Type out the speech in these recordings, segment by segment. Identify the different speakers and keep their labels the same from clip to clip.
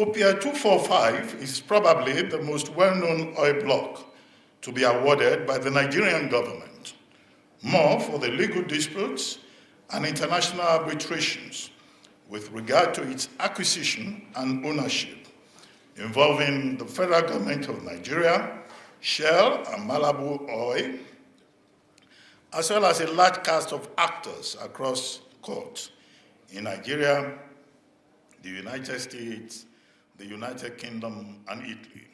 Speaker 1: OPL 245 is probably the most well-known oil block to be awarded by the Nigerian government, more for the legal disputes and international arbitrations with regard to its acquisition and ownership, involving the federal government of Nigeria, Shell and Malabu Oil, as well as a large cast of actors across courts in Nigeria, the United States, the United Kingdom, and Italy.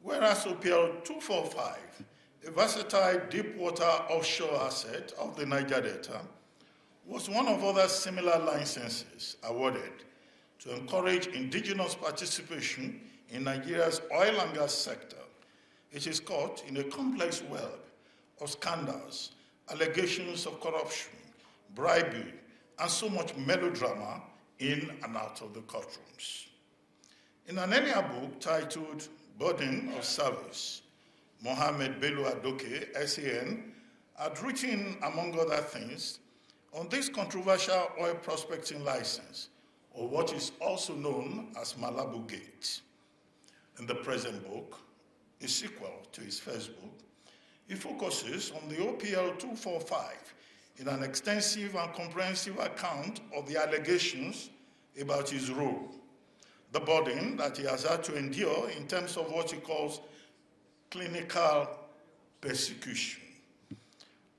Speaker 1: Whereas OPL 245, a versatile deep-water offshore asset of the Niger Delta, was one of other similar licenses awarded to encourage indigenous participation in Nigeria's oil and gas sector. It is caught in a complex web of scandals, allegations of corruption, bribery, and so much melodrama in and out of the courtrooms. In an earlier book titled Burden of Service, Mohammed Adoke, SAN, had written, among other things, on this controversial oil prospecting license, or what is also known as Malabu Gate. In the present book, a sequel to his first book, he focuses on the OPL 245 in an extensive and comprehensive account of the allegations about his role, the burden that he has had to endure in terms of what he calls clinical persecution,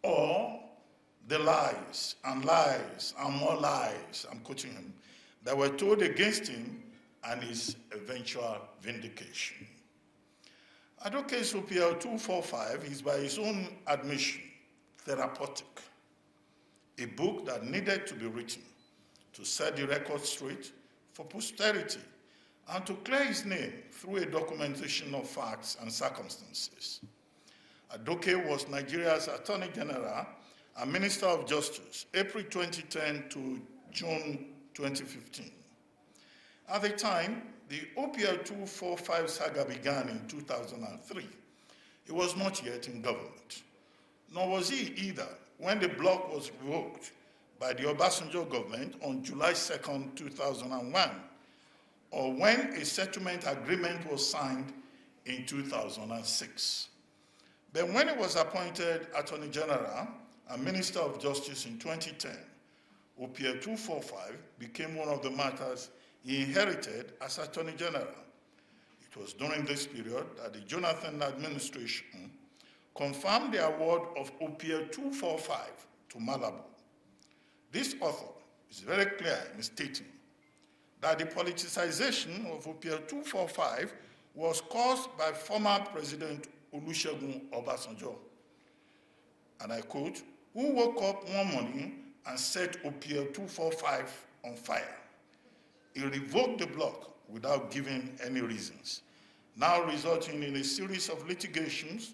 Speaker 1: or the lies and more lies, I'm quoting him, that were told against him and his eventual vindication. Adoke's OPL 245 is, by his own admission, therapeutic, a book that needed to be written to set the record straight for posterity and to clear his name through a documentation of facts and circumstances. Adoke was Nigeria's Attorney General and Minister of Justice, April 2010 to June 2015. At the time, the OPL 245 saga began in 2003. He was not yet in government, nor was he either when the block was revoked by the Obasanjo government on July 2nd, 2001, or when a settlement agreement was signed in 2006. But when he was appointed Attorney General and Minister of Justice in 2010, OPL 245 became one of the matters he inherited as Attorney General. It was during this period that the Jonathan administration confirmed the award of OPL 245 to Malabu. This author is very clear in stating that the politicization of OPL 245 was caused by former President Olusegun Obasanjo, and I quote, who woke up one morning and set OPL 245 on fire. He revoked the block without giving any reasons, now resulting in a series of litigations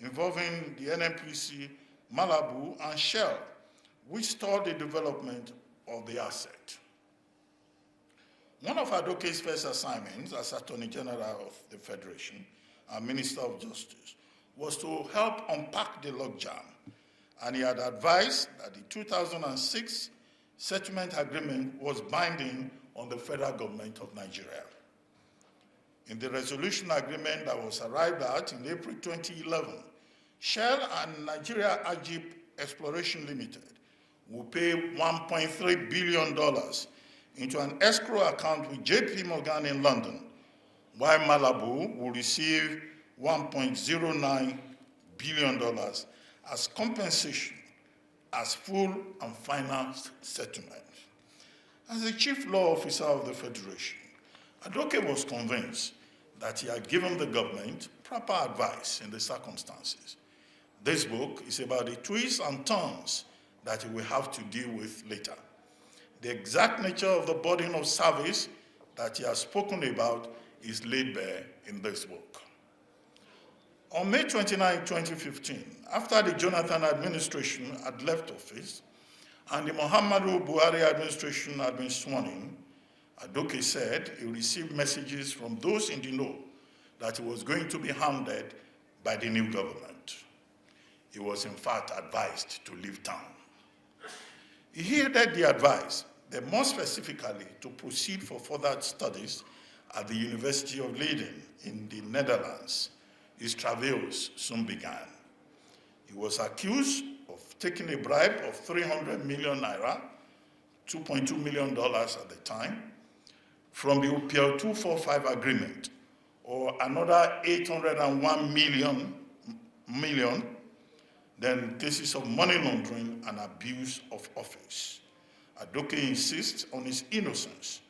Speaker 1: involving the NNPC, Malabu, and Shell, which stalled the development of the asset. One of Adoke's first assignments as Attorney General of the Federation and Minister of Justice was to help unpack the logjam, and he had advised that the 2006 settlement agreement was binding on the federal government of Nigeria. In the resolution agreement that was arrived at in April 2011, Shell and Nigeria Ajib Exploration Limited will pay $1.3 billion into an escrow account with JP Morgan in London, while Malabu will receive $1.09 billion as compensation as full and final settlement. As the chief law officer of the Federation, Adoke was convinced that he had given the government proper advice in the circumstances. This book is about the twists and turns that he will have to deal with later. The exact nature of the burden of service that he has spoken about is laid bare in this book. On May 29, 2015, after the Jonathan administration had left office and the Muhammadu Buhari administration had been sworn in, Adoke said he received messages from those in the know that he was going to be hounded by the new government. He was in fact advised to leave town. He heeded the advice, but more specifically to proceed for further studies at the University of Leiden in the Netherlands, his travails soon began. He was accused of taking a bribe of 300 million naira, $2.2 million at the time, from the OPL 245 agreement, or another 801 million, then cases of money laundering and abuse of office. Adoke insists on his innocence.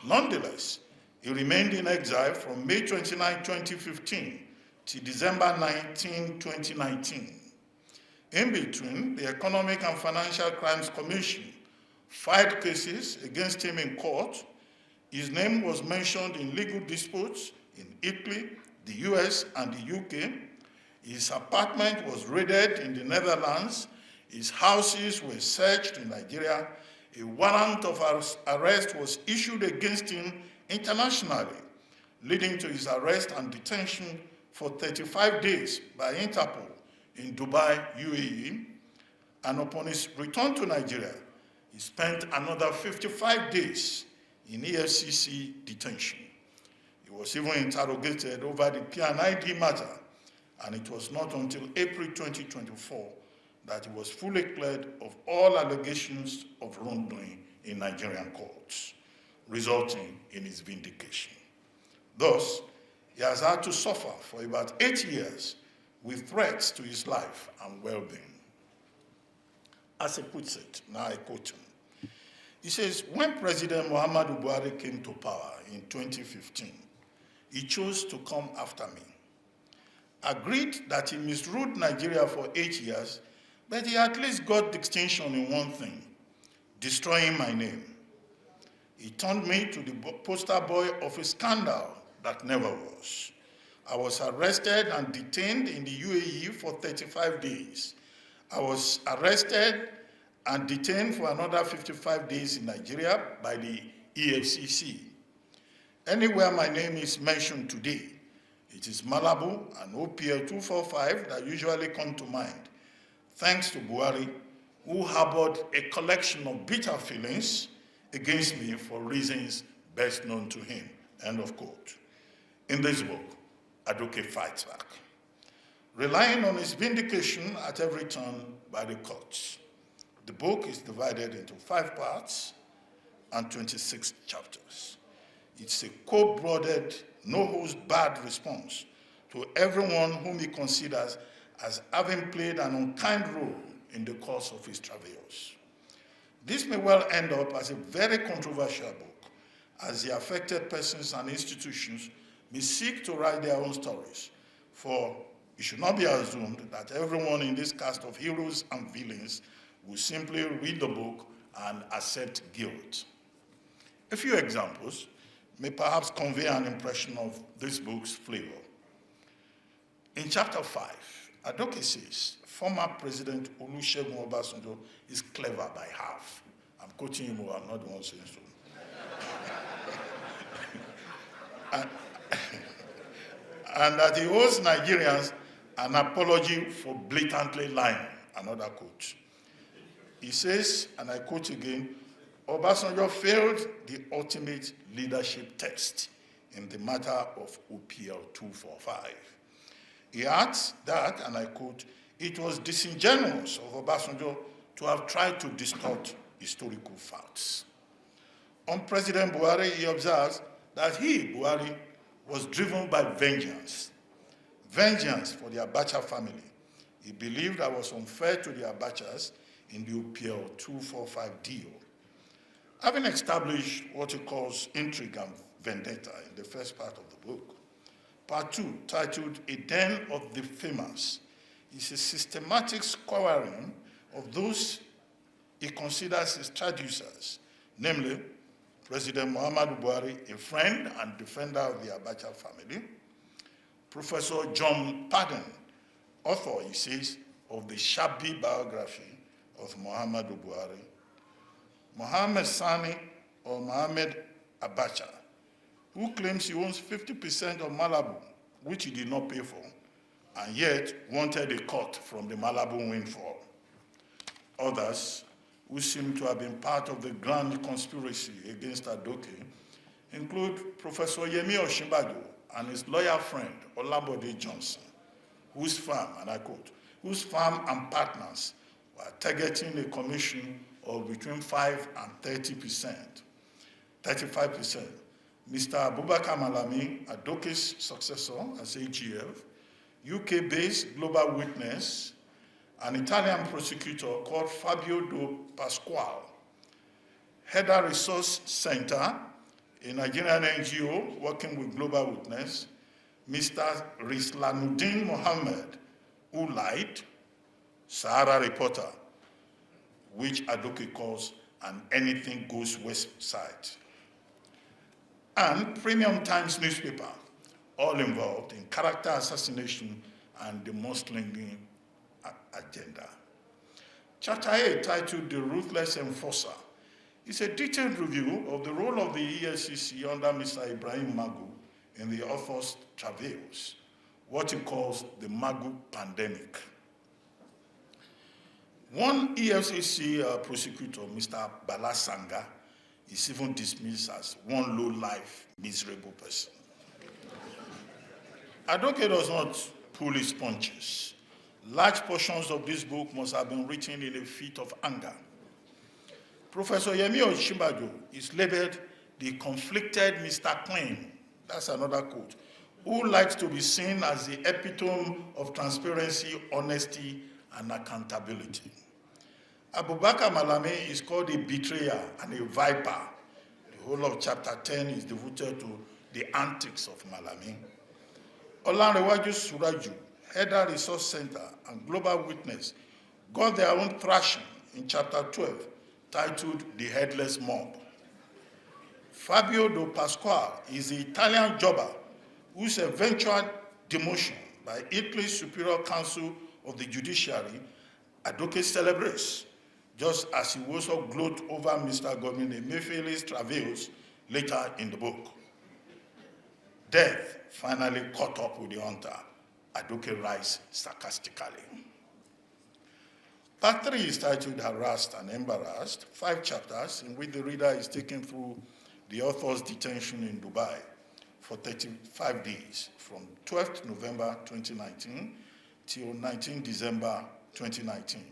Speaker 1: Nonetheless, he remained in exile from May 29, 2015 to December 19, 2019. In between, the Economic and Financial Crimes Commission filed cases against him in court. His name was mentioned in legal disputes in Italy, the US, and the UK. His apartment was raided in the Netherlands. His houses were searched in Nigeria. A warrant of arrest was issued against him internationally, leading to his arrest and detention for 35 days by Interpol in Dubai, UAE. And upon his return to Nigeria, he spent another 55 days in EFCC detention. He was even interrogated over the P&ID matter, and it was not until April 2024 that he was fully cleared of all allegations of wrongdoing in Nigerian courts, resulting in his vindication. Thus, he has had to suffer for about 8 years with threats to his life and well-being. As he puts it, now I quote him, he says, when President Muhammadu Buhari came to power in 2015, he chose to come after me. Agreed that he misruled Nigeria for 8 years, but he at least got distinction in one thing, destroying my name. He turned me to the poster boy of a scandal that never was. I was arrested and detained in the UAE for 35 days. I was arrested and detained for another 55 days in Nigeria by the EFCC. Anywhere my name is mentioned today, it is Malabo and OPL 245 that usually come to mind, thanks to Buhari, who harbored a collection of bitter feelings against me for reasons best known to him, end of quote. In this book, Adoke fights back, relying on his vindication at every turn by the courts. The book is divided into 5 parts and 26 chapters. It's a cold-blooded, no-holds-barred response to everyone whom he considers as having played an unkind role in the course of his travails. This may well end up as a very controversial book, as the affected persons and institutions may seek to write their own stories, for it should not be assumed that everyone in this cast of heroes and villains will simply read the book and accept guilt. A few examples may perhaps convey an impression of this book's flavor. In chapter 5, Adoke says, former President Olusegun Obasanjo is clever by half. I'm quoting him, I'm not the one saying so. And that he owes Nigerians an apology for blatantly lying, another quote. He says, and I quote again, Obasanjo failed the ultimate leadership test in the matter of OPL 245. He adds that, and I quote, it was disingenuous of Obasanjo to have tried to distort historical facts. On President Buhari, he observes that he, Buhari, was driven by vengeance. Vengeance for the Abacha family. He believed that was unfair to the Abachas in the OPL 245 deal. Having established what he calls intrigue and vendetta in the first part of the book, part 2, titled A Den of the Famous, is a systematic scoring of those he considers his traducers, namely President Muhammadu Buhari, a friend and defender of the Abacha family, Professor John Padden, author, he says, of the shabby biography of Muhammadu Buhari, Mohammed Sani or Mohammed Abacha, who claims he owns 50% of Malabo, which he did not pay for, and yet wanted a cut from the Malabo windfall. Others, who seem to have been part of the grand conspiracy against Adoke, include Professor Yemi Osinbajo and his lawyer friend, Olabode Johnson, whose firm, and I quote, whose firm and partners were targeting a commission of between 5 and 35%. Mr. Abubakar Malami, Adoke's successor as AGF, UK-based Global Witness, an Italian prosecutor called Fabio Do Pasquale, Header Resource Center, a Nigerian NGO working with Global Witness, Mr. Rislanuddin Mohammed, who lied, Sahara Reporter, which Adoke calls an anything goes website, and Premium Times newspaper, all involved in character assassination and the mudslinging agenda. Chapter 8, titled The Ruthless Enforcer, is a detailed review of the role of the EFCC under Mr. Ibrahim Magu in the author's travails, what he calls the Magu pandemic. One EFCC prosecutor, Mr. Balasanga, is even dismissed as one low-life, miserable person. Adoke does not pull his punches. Large portions of this book must have been written in a fit of anger. Professor Yemi Osinbajo is labeled the conflicted Mr. Clean, that's another quote, who likes to be seen as the epitome of transparency, honesty, and accountability. Abubakar Malami is called a betrayer and a viper. The whole of chapter 10 is devoted to the antics of Malami. Olanrewaju Suraju, Header Resource Center, and Global Witness got their own thrashing in chapter 12, titled The Headless Mob. Fabio Do Pasquale is the Italian jobber whose eventual demotion by Italy's Superior Council of the Judiciary Adoke celebrates, just as he also gloat over Mr. Godwin Emefiele's travails later in the book. Death finally caught up with the hunter, Adoke writes sarcastically. Part 3 is titled Harassed and Embarrassed, 5 chapters in which the reader is taken through the author's detention in Dubai for 35 days, from 12th November 2019 till 19 December 2019,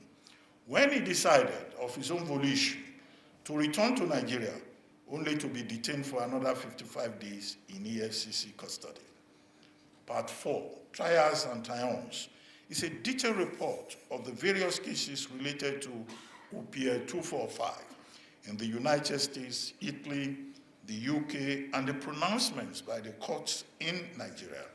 Speaker 1: when he decided of his own volition to return to Nigeria, only to be detained for another 55 days in EFCC custody. Part 4, Trials and Triumphs, is a detailed report of the various cases related to OPL 245 in the United States, Italy, the UK, and the pronouncements by the courts in Nigeria.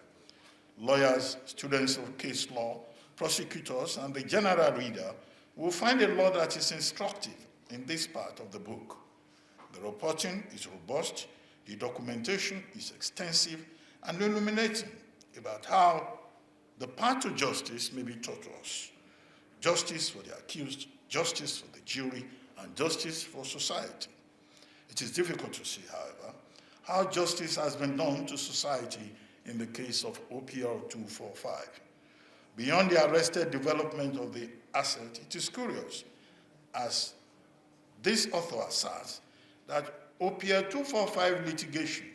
Speaker 1: Lawyers, students of case law, prosecutors, and the general reader will find a law that is instructive in this part of the book. The reporting is robust, the documentation is extensive and illuminating about how the path to justice may be taught to us. Justice for the accused, justice for the jury, and justice for society. It is difficult to see, however, how justice has been done to society in the case of OPL 245. Beyond the arrested development of the asset, it is curious, as this author asserts, that OPL 245 litigation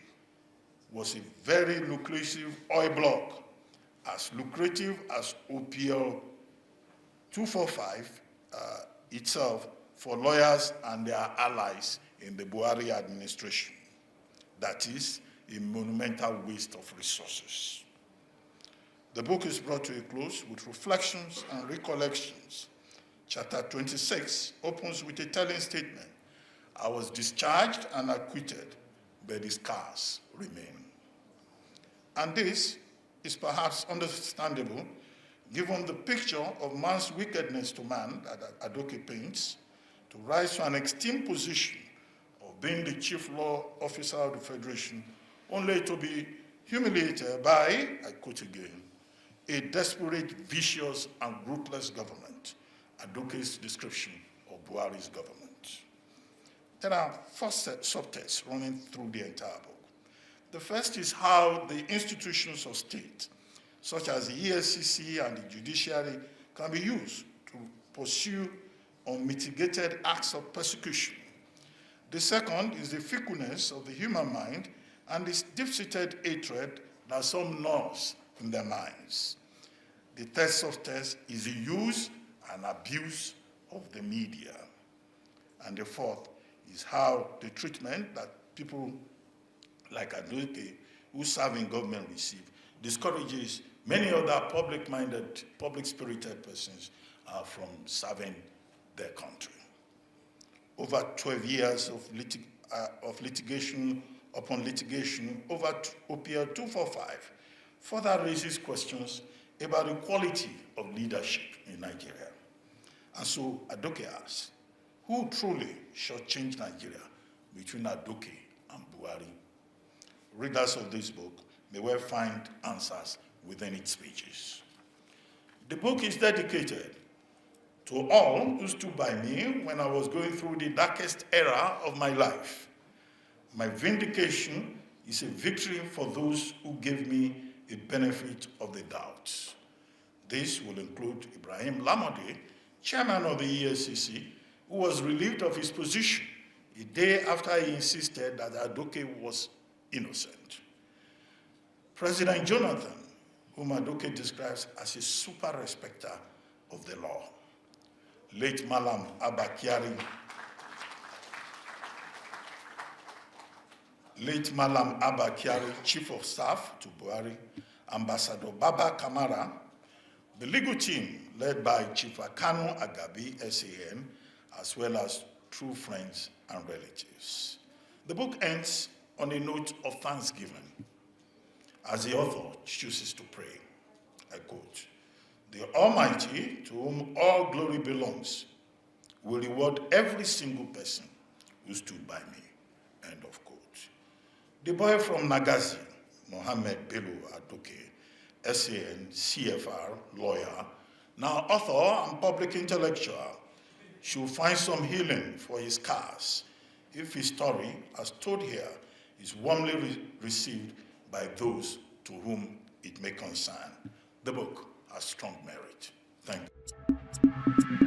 Speaker 1: was a very lucrative oil block, as lucrative as OPL 245 itself for lawyers and their allies in the Buhari administration. That is a monumental waste of resources. The book is brought to a close with reflections and recollections. Chapter 26 opens with a telling statement. I was discharged and acquitted, but the scars remain. And this is perhaps understandable given the picture of man's wickedness to man that Adoke paints, to rise to an extreme position of being the chief law officer of the Federation, only to be humiliated by, I quote again, a desperate, vicious, and ruthless government, Adoke's description of Buhari's government. There are 4 subtexts running through the entire book. The first is how the institutions of state, such as the EFCC and the judiciary, can be used to pursue unmitigated acts of persecution. The second is the fickleness of the human mind and this deep-seated hatred that some nurse in their minds. The third subtext is the use and abuse of the media. And the fourth is how the treatment that people like Adoke, who serve in government, receive, discourages many other public-minded, public-spirited persons from serving their country. Over 12 years of litigation upon litigation over OPL 245 further raises questions about the quality of leadership in Nigeria. And so Adoke asks, who truly shall change Nigeria between Adoke and Buhari? Readers of this book may well find answers within its pages. The book is dedicated to all who stood by me when I was going through the darkest era of my life. My vindication is a victory for those who gave me a benefit of the doubt. This will include Ibrahim Magu, chairman of the EFCC, who was relieved of his position a day after he insisted that Adoke was innocent. President Jonathan, whom Adoke describes as a super respecter of the law. Late Malam Abakiari, Chief of Staff to Buhari, Ambassador Baba Kamara, the legal team led by Chief Akanu Agabi, SAN, as well as true friends and relatives. The book ends on a note of thanksgiving, as the author chooses to pray. I quote, "The Almighty, to whom all glory belongs, will reward every single person who stood by me." End of quote. The boy from Nagazi, Mohammed Adoke, SAN, CFR, lawyer, now author and public intellectual, should find some healing for his scars if his story, as told here, is warmly received by those to whom it may concern. The book has strong merit. Thank you.